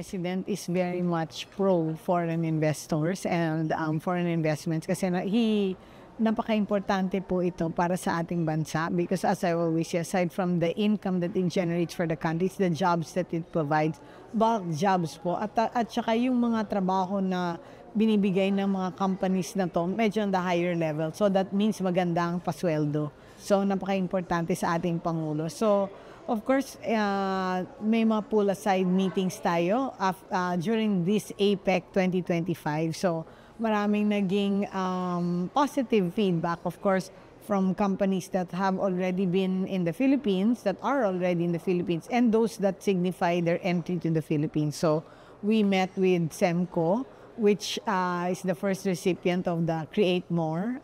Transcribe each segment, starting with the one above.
President is very much pro foreign investors and foreign investments kasi napaka-importante po ito para sa ating bansa because as I always say, aside from the income that it generates for the country, it's the jobs that it provides, bulk jobs po at saka yung mga trabaho na binibigay ng mga companies na to medyo on the higher level. So that means magandang pasweldo. So napaka-importante sa ating Pangulo. So of course, may mga pull aside meetings tayo during this APEC 2025. So maraming naging positive feedback, of course, from companies that have already been in the Philippines, that are already in the Philippines, and those that signify their entry to the Philippines. So we met with SEMCO, which is the first recipient of the Create More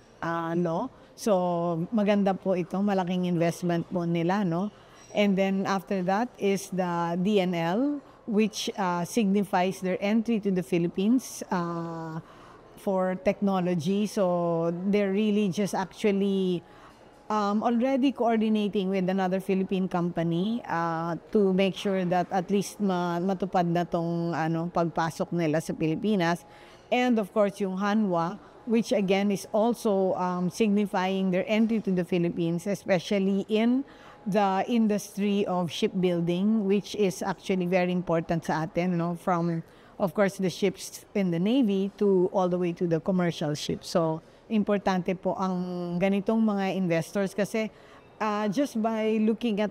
law. So maganda po ito, malaking investment po nila, no? And then after that is the DNL, which signifies their entry to the Philippines for technology. So they're really just actually already coordinating with another Philippine company to make sure that at least matupad na tong pagpasok nila sa Pilipinas. And of course yung Hanwha, which again is also signifying their entry to the Philippines, especially in the industry of shipbuilding, which is actually very important sa atin, no? From, of course, the ships in the Navy to all the way to the commercial ships. So, importante po ang ganitong mga investors kasi just by looking at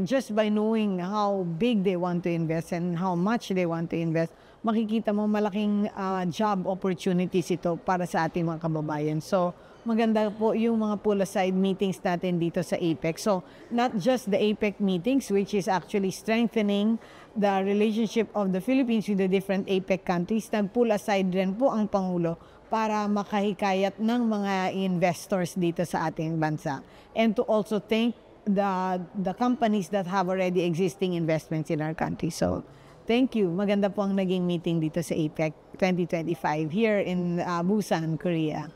just by knowing how big they want to invest and how much they want to invest, makikita mo malaking job opportunities ito para sa ating mga kababayan. So, maganda po yung mga pull-aside meetings natin dito sa APEC. So, not just the APEC meetings, which is actually strengthening the relationship of the Philippines with the different APEC countries, nag-pull-aside rin po ang Pangulo para makahikayat ng mga investors dito sa ating bansa. And to also thank the companies that have already existing investments in our country. So, thank you. Maganda po ang naging meeting dito sa APEC 2025 here in Busan, Korea.